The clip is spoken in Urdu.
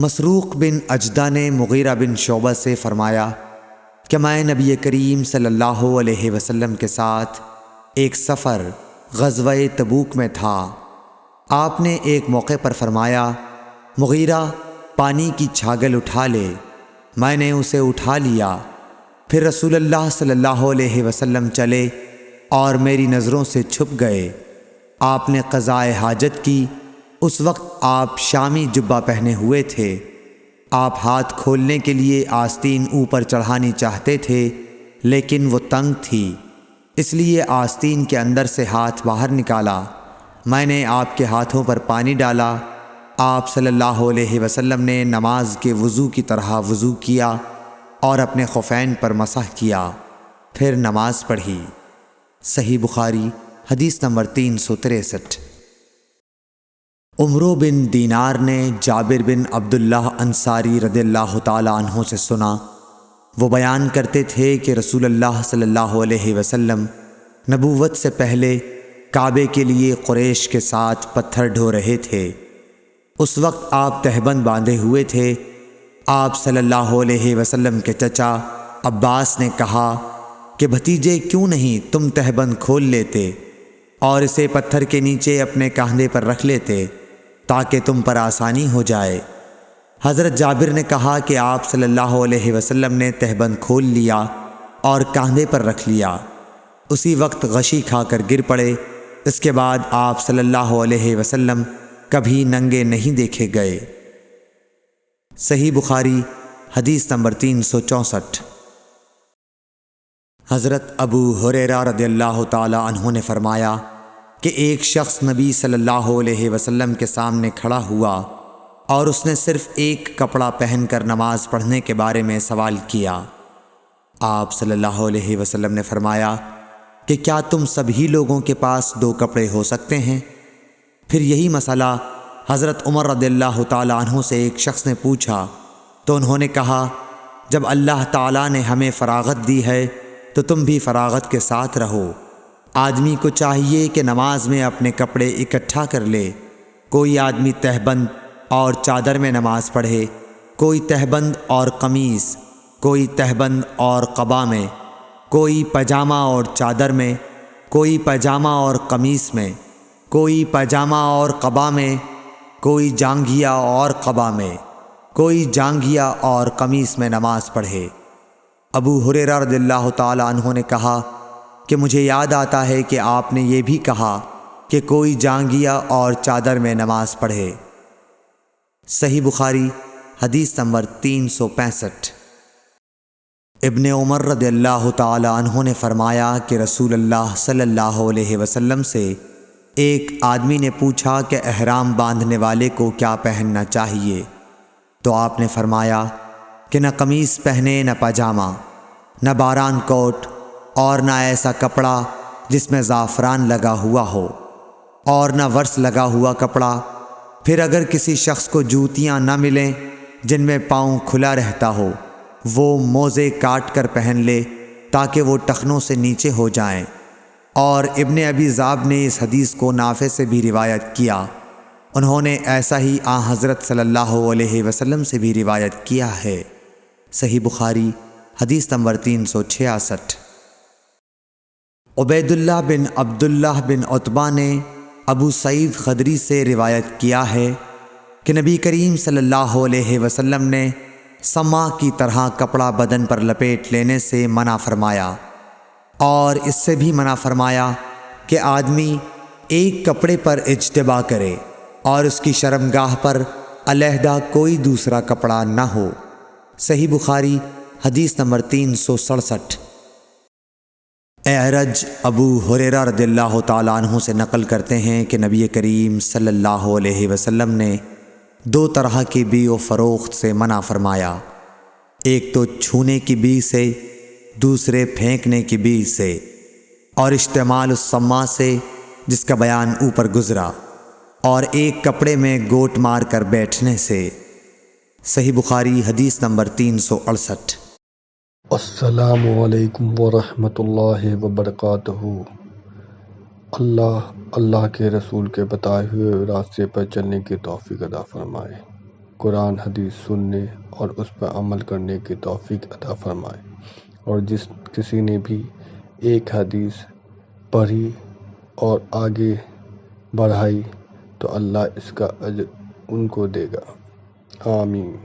مسروق بن اجدہ نے مغیرہ بن شعبہ سے فرمایا کہ میں نبی کریم صلی اللہ علیہ وسلم کے ساتھ ایک سفر غزوہ تبوک میں تھا۔ آپ نے ایک موقع پر فرمایا، مغیرہ پانی کی چھاگل اٹھا لے۔ میں نے اسے اٹھا لیا۔ پھر رسول اللہ صلی اللہ علیہ وسلم چلے اور میری نظروں سے چھپ گئے۔ آپ نے قضائے حاجت کی۔ اس وقت آپ شامی جبہ پہنے ہوئے تھے۔ آپ ہاتھ کھولنے کے لیے آستین اوپر چڑھانی چاہتے تھے، لیکن وہ تنگ تھی، اس لیے آستین کے اندر سے ہاتھ باہر نکالا۔ میں نے آپ کے ہاتھوں پر پانی ڈالا۔ آپ صلی اللہ علیہ وسلم نے نماز کے وضو کی طرح وضو کیا اور اپنے خفین پر مسح کیا، پھر نماز پڑھی۔ صحیح بخاری حدیث نمبر 363۔ عمرو بن دینار نے جابر بن عبداللہ انصاری رضی اللہ تعالی عنہ سے سنا، وہ بیان کرتے تھے کہ رسول اللہ صلی اللہ علیہ وسلم نبوت سے پہلے کعبے کے لیے قریش کے ساتھ پتھر ڈھو رہے تھے۔ اس وقت آپ تہبند باندھے ہوئے تھے۔ آپ صلی اللہ علیہ وسلم کے چچا عباس نے کہا کہ بھتیجے کیوں نہیں تم تہبند کھول لیتے اور اسے پتھر کے نیچے اپنے کاندھے پر رکھ لیتے تاکہ تم پر آسانی ہو جائے۔ حضرت جابر نے کہا کہ آپ صلی اللہ علیہ وسلم نے تہبند کھول لیا اور کاندھے پر رکھ لیا۔ اسی وقت غشی کھا کر گر پڑے۔ اس کے بعد آپ صلی اللہ علیہ وسلم کبھی ننگے نہیں دیکھے گئے۔ صحیح بخاری حدیث نمبر 364۔ حضرت ابو ہریرہ رضی اللہ تعالی عنہ نے فرمایا کہ ایک شخص نبی صلی اللہ علیہ وسلم کے سامنے کھڑا ہوا اور اس نے صرف ایک کپڑا پہن کر نماز پڑھنے کے بارے میں سوال کیا۔ آپ صلی اللہ علیہ وسلم نے فرمایا کہ کیا تم سبھی لوگوں کے پاس 2 کپڑے ہو سکتے ہیں؟ پھر یہی مسئلہ حضرت عمر رضی اللہ تعالی عنہ سے ایک شخص نے پوچھا تو انہوں نے کہا، جب اللہ تعالیٰ نے ہمیں فراغت دی ہے تو تم بھی فراغت کے ساتھ رہو۔ آدمی کو چاہیے کہ نماز میں اپنے کپڑے اکٹھا کر لے۔ کوئی آدمی تہبند اور چادر میں نماز پڑھے، کوئی تہبند اور قمیص، کوئی تہبند اور قبا میں، کوئی پاجامہ اور چادر میں، کوئی پاجامہ اور قمیص میں، کوئی پاجامہ اور قبا میں، کوئی جانگھیا اور قبا میں، کوئی جانگھیا اور قمیص میں نماز پڑھے۔ ابو ہریرہ رضی اللہ تعالی عنہ نے کہا کہ مجھے یاد آتا ہے کہ آپ نے یہ بھی کہا کہ کوئی جانگھیا اور چادر میں نماز پڑھے۔ صحیح بخاری حدیث نمبر 365۔ ابن عمر رضی اللہ تعالی عنہ نے فرمایا کہ رسول اللہ صلی اللہ علیہ وسلم سے ایک آدمی نے پوچھا کہ احرام باندھنے والے کو کیا پہننا چاہیے؟ تو آپ نے فرمایا کہ نہ قمیص پہنے، نہ پاجامہ، نہ باران کوٹ، اور نہ ایسا کپڑا جس میں زعفران لگا ہوا ہو، اور نہ ورس لگا ہوا کپڑا۔ پھر اگر کسی شخص کو جوتیاں نہ ملیں جن میں پاؤں کھلا رہتا ہو، وہ موزے کاٹ کر پہن لے تاکہ وہ ٹخنوں سے نیچے ہو جائیں۔ اور ابن ابی ذئب نے اس حدیث کو نافع سے بھی روایت کیا۔ انہوں نے ایسا ہی حضرت صلی اللہ علیہ وسلم سے بھی روایت کیا ہے۔ صحیح بخاری حدیث نمبر 366۔ عبید اللہ بن عبداللہ بن عتبہ نے ابو سعید خدری سے روایت کیا ہے کہ نبی کریم صلی اللہ علیہ وسلم نے سما کی طرح کپڑا بدن پر لپیٹ لینے سے منع فرمایا، اور اس سے بھی منع فرمایا کہ آدمی ایک کپڑے پر اجتباء کرے اور اس کی شرمگاہ پر علیحدہ کوئی دوسرا کپڑا نہ ہو۔ صحیح بخاری حدیث نمبر 367۔ اعرج ابو ہریرہ رضی اللہ تعالی عنہ سے نقل کرتے ہیں کہ نبی کریم صلی اللہ علیہ وسلم نے 2 طرح کی بیع و فروخت سے منع فرمایا، ایک تو چھونے کی بیع سے، دوسرے پھینکنے کی بیع سے، اور اشتعمال السما سے جس کا بیان اوپر گزرا، اور ایک کپڑے میں گوٹ مار کر بیٹھنے سے۔ صحیح بخاری حدیث نمبر 368۔ السلام علیکم ورحمۃ اللہ وبرکاتہ۔ اللہ کے رسول کے بتائے ہوئے راستے پر چلنے کی توفیق عطا فرمائے۔ قرآن حدیث سننے اور اس پر عمل کرنے کی توفیق عطا فرمائے، اور جس کسی نے بھی ایک حدیث پڑھی اور آگے بڑھائی تو اللہ اس کا اجر ان کو دے گا۔ آمین۔